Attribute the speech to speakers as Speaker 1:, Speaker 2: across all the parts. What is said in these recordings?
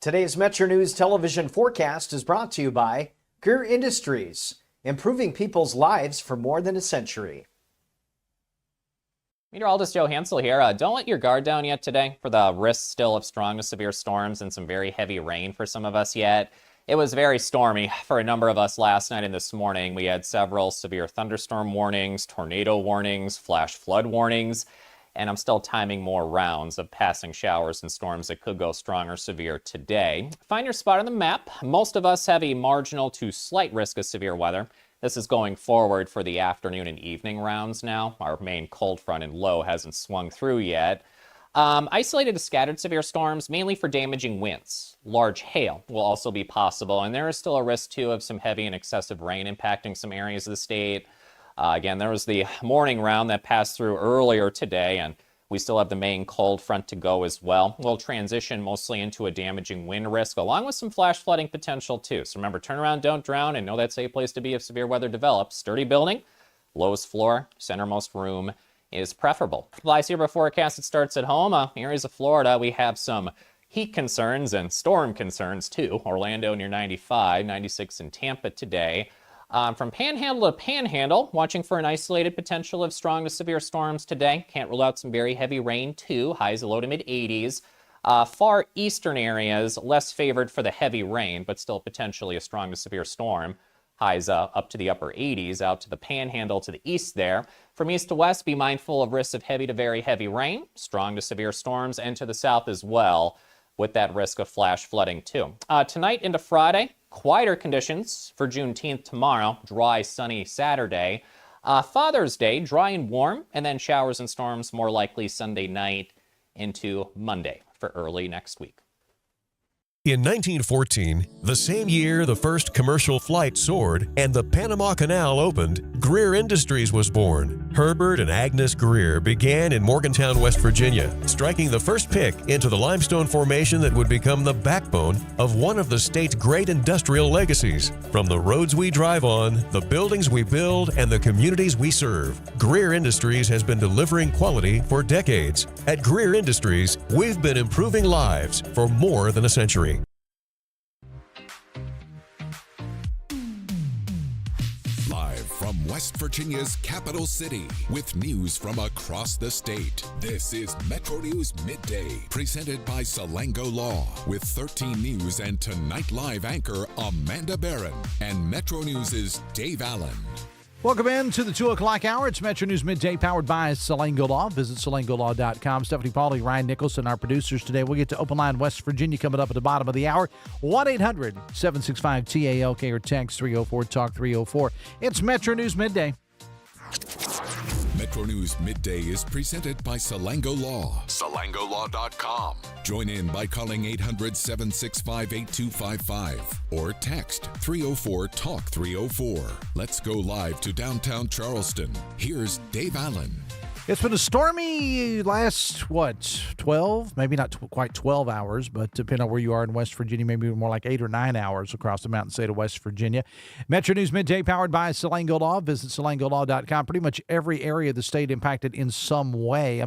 Speaker 1: Today's Metro News television forecast is brought to you by Greer Industries, improving people's lives for more than a century.
Speaker 2: Meteorologist Joe Hansel here. Don't let your guard down yet today for the risk still of strong to severe storms and some very heavy rain for some of us yet. It was very stormy for a number of us last night and this morning. We had several severe thunderstorm warnings, tornado warnings, flash flood warnings, and I'm still timing more rounds of passing showers and storms that could go strong or severe today. Find your spot on the map. Most of us have a marginal to slight risk of severe weather. This is going forward for the afternoon and evening rounds now. Our main cold front and low hasn't swung through yet. Isolated to scattered severe storms, mainly for damaging winds. Large hail will also be possible, and there is still a risk, too, of some heavy and excessive rain impacting some areas of the state. Again, there was the morning round that passed through earlier today, and we still have the main cold front to go as well. We'll transition mostly into a damaging wind risk, along with some flash flooding potential, too. So remember, turn around, don't drown, and know that's a place to be if severe weather develops. Sturdy building, lowest floor, centermost room is preferable. Fly Zebra forecast, it starts at home. Areas of Florida, we have some heat concerns and storm concerns, too. Orlando near 95, 96 in Tampa today. From Panhandle to Panhandle, watching for an isolated potential of strong to severe storms today. Can't rule out some very heavy rain, too. Highs low to mid-80s. Far eastern areas, less favored for the heavy rain, but still potentially a strong to severe storm. Highs up to the upper 80s, out to the Panhandle to the east there. From east to west, be mindful of risks of heavy to very heavy rain, strong to severe storms, and to the south as well, with that risk of flash flooding, too. Tonight into Friday, quieter conditions for Juneteenth tomorrow, dry, sunny Saturday. Father's Day, dry and warm, and then showers and storms more likely Sunday night into Monday for early next week.
Speaker 3: In 1914, the same year the first commercial flight soared and the Panama Canal opened, Greer Industries was born. Herbert and Agnes Greer began in Morgantown, West Virginia, striking the first pick into the limestone formation that would become the backbone of one of the state's great industrial legacies. From the roads we drive on, the buildings we build, and the communities we serve, Greer Industries has been delivering quality for decades. At Greer Industries, we've been improving lives for more than a century.
Speaker 4: From West Virginia's capital city, with news from across the state, this is Metro News Midday, presented by Salango Law, with 13 News and Tonight Live anchor Amanda Barron and Metro News' Dave Allen.
Speaker 5: Welcome in to the 2 o'clock hour. It's Metro News Midday, powered by Salango Law. Visit salangolaw.com. Stephanie Pauly, Ryan Nicholson, our producers today. We'll get to Open Line West Virginia coming up at the bottom of the hour. 1-800-765-TALK or text 304-TALK-304. It's Metro News Midday.
Speaker 4: Metro News Midday is presented by Salango Law. SalangoLaw.com. Join in by calling 800-765-8255 or text 304-TALK-304. Let's go live to downtown Charleston. Here's Dave Allen.
Speaker 5: It's been a stormy last, 12? Maybe not quite 12 hours, but depending on where you are in West Virginia, maybe more like 8 or 9 hours across the mountain state of West Virginia. Metro News Midday, powered by Salango Law. Visit salangolaw.com. Pretty much every area of the state impacted in some way.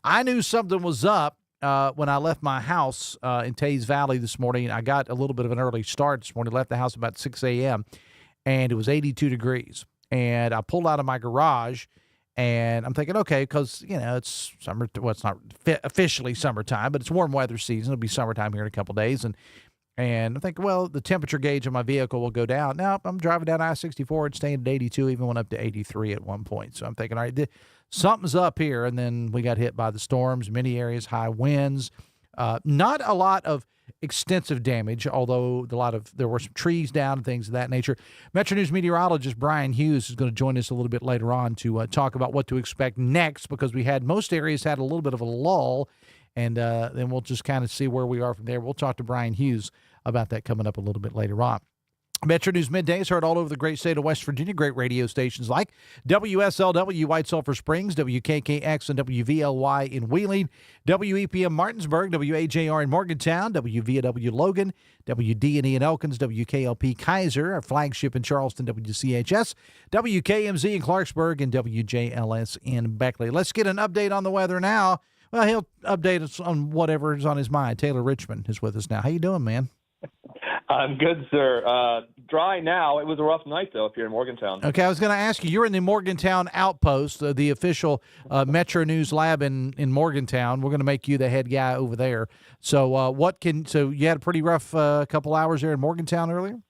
Speaker 5: I knew something was up when I left my house in Tays Valley this morning. I got a little bit of an early start this morning. Left the house about 6 a.m., and it was 82 degrees. And I pulled out of my garage, and I'm thinking, okay, because, it's summer. Well, it's not officially summertime, but it's warm weather season. It'll be summertime here in a couple of days. And I'm thinking, well, the temperature gauge of my vehicle will go down. Now, I'm driving down I-64 and staying at 82, even went up to 83 at one point. So I'm thinking, all right, something's up here. And then we got hit by the storms, many areas, high winds. Not a lot of extensive damage, although there were some trees down and things of that nature. Metro News meteorologist Brian Hughes is going to join us a little bit later on to talk about what to expect next, because most areas had a little bit of a lull, and then we'll just kind of see where we are from there. We'll talk to Brian Hughes about that coming up a little bit later on. Metro News Midday is heard all over the great state of West Virginia. Great radio stations like WSLW White Sulphur Springs, WKKX and WVLY in Wheeling, WEPM Martinsburg, WAJR in Morgantown, WVW Logan, WD&E in Elkins, WKLP Kaiser, our flagship in Charleston, WCHS, WKMZ in Clarksburg, and WJLS in Beckley. Let's get an update on the weather now. Well, he'll update us on whatever is on his mind. Taylor Richmond is with us now. How you doing, man?
Speaker 6: I'm good, sir. Dry now. It was a rough night, though, up here in Morgantown.
Speaker 5: Okay, I was going to ask you, you're in the Morgantown Outpost, the official Metro News lab in Morgantown. We're going to make you the head guy over there. So so you had a pretty rough couple hours there in Morgantown earlier?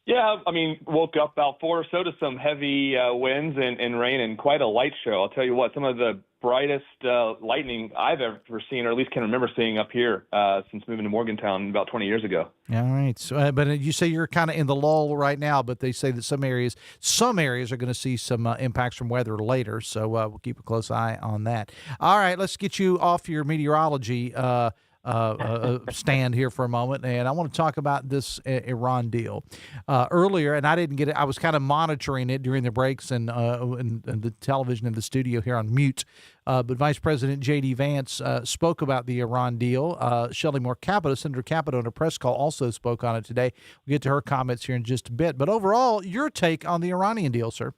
Speaker 6: Yeah, I mean, woke up about 4 or so to some heavy winds and rain and quite a light show. I'll tell you what, some of the brightest lightning I've ever seen, or at least can remember seeing up here since moving to Morgantown about 20 years ago.
Speaker 5: All right. So, but you say you're kind of in the lull right now, but they say that some areas are going to see some impacts from weather later. So we'll keep a close eye on that. All right, let's get you off your meteorology stand here for a moment, and I want to talk about this Iran deal. Earlier, and I didn't get it. I was kind of monitoring it during the breaks and the television in the studio here on mute. But Vice President J.D. Vance spoke about the Iran deal. Shelley Moore Capito, Senator Capito, in a press call also spoke on it today. We'll get to her comments here in just a bit. But overall, your take on the Iranian deal, sir?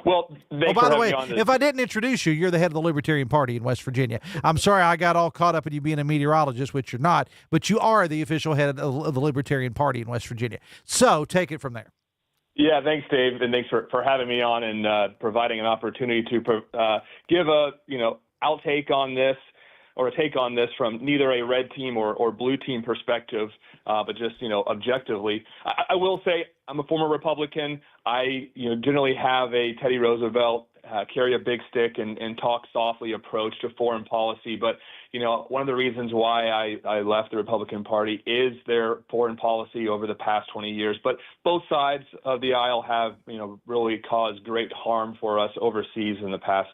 Speaker 6: Well,
Speaker 5: by the way, if I didn't introduce you, you're the head of the Libertarian Party in West Virginia. I'm sorry I got all caught up in you being a meteorologist, which you're not, but you are the official head of the Libertarian Party in West Virginia. So take it from there.
Speaker 6: Yeah, thanks, Dave, and thanks for having me on and providing an opportunity to give a outtake on this, or a take on this from neither a red team or blue team perspective, but just, objectively. I will say I'm a former Republican. I, generally have a Teddy Roosevelt, carry a big stick and talk softly approach to foreign policy. But, one of the reasons why I left the Republican Party is their foreign policy over the past 20 years. But both sides of the aisle have, really caused great harm for us overseas in the past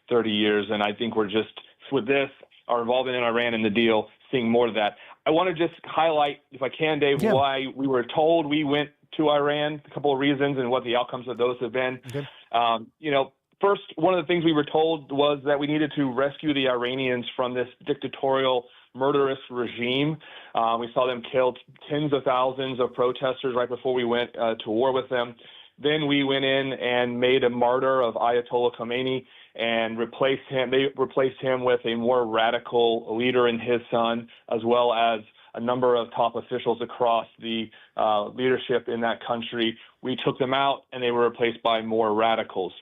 Speaker 6: 30 years. And I think we're just, with this, our involvement in Iran and the deal, seeing more of that. I want to just highlight, if I can, Dave, why we were told we went to Iran, a couple of reasons, and what the outcomes of those have been. Okay. First, one of the things we were told was that we needed to rescue the Iranians from this dictatorial, murderous regime. We saw them kill tens of thousands of protesters right before we went to war with them. Then we went in and made a martyr of Ayatollah Khomeini and replaced him. They replaced him with a more radical leader in his son, as well as a number of top officials across the leadership in that country. We took them out, and they were replaced by more radicals.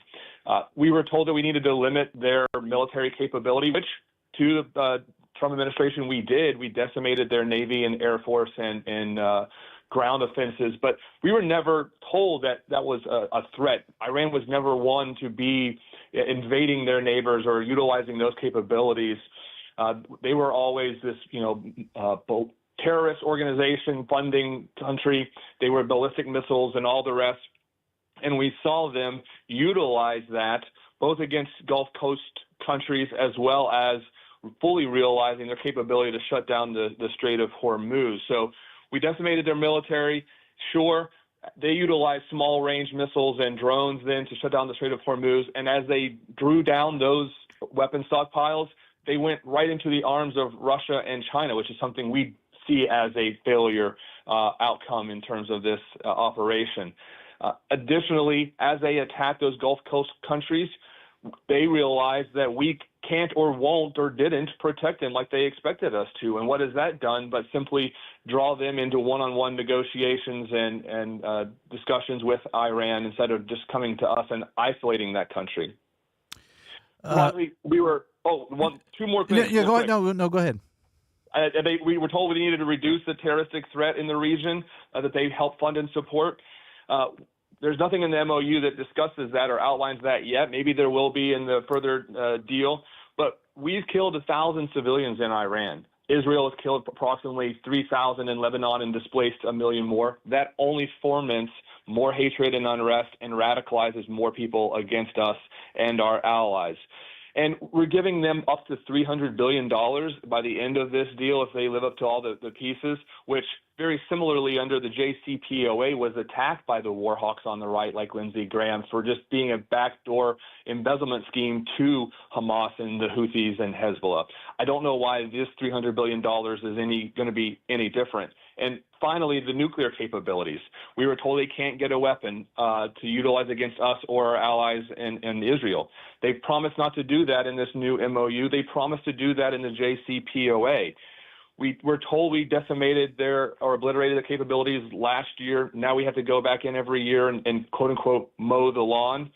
Speaker 6: We were told that we needed to limit their military capability, which to the Trump administration we did. We decimated their Navy and Air Force and ground offenses, but we were never told that that was a threat. Iran was never one to be invading their neighbors or utilizing those capabilities. They were always this, terrorist organization funding country. They were ballistic missiles and all the rest. And we saw them utilize that both against Gulf Coast countries as well as fully realizing their capability to shut down the Strait of Hormuz. So we decimated their military. Sure, they utilized small-range missiles and drones then to shut down the Strait of Hormuz. And as they drew down those weapon stockpiles, they went right into the arms of Russia and China, which is something we see as a failure outcome in terms of this operation. Additionally, as they attacked those Gulf Coast countries, they realized that we can't or won't or didn't protect them like they expected us to. And what has that done but simply draw them into one-on-one negotiations and discussions with Iran instead of just coming to us and isolating that country? We were two more things.
Speaker 5: Yeah, go ahead. No, go ahead.
Speaker 6: We were told we needed to reduce the terroristic threat in the region that they help fund and support. There's nothing in the MOU that discusses that or outlines that yet. Maybe there will be in the further deal. But we've killed 1,000 civilians in Iran. Israel has killed approximately 3,000 in Lebanon and displaced 1 million more. That only foments more hatred and unrest and radicalizes more people against us and our allies. And we're giving them up to $300 billion by the end of this deal if they live up to all the pieces, which very similarly, under the JCPOA, was attacked by the war hawks on the right, like Lindsey Graham, for just being a backdoor embezzlement scheme to Hamas and the Houthis and Hezbollah. I don't know why this $300 billion is going to be any different. And finally, the nuclear capabilities. We were told they can't get a weapon to utilize against us or our allies in Israel. They promised not to do that in this new MOU. They promised to do that in the JCPOA. We were told we decimated or obliterated their capabilities last year. Now we have to go back in every year and quote unquote mow the lawn.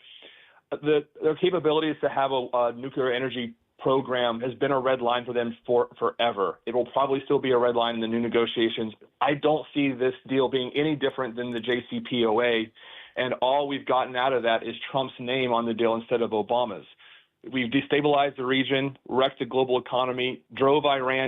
Speaker 6: Their capabilities to have a nuclear energy program has been a red line for them forever. It will probably still be a red line in the new negotiations. I don't see this deal being any different than the JCPOA, and all we've gotten out of that is Trump's name on the deal instead of Obama's. We've destabilized the region, wrecked the global economy, drove Iran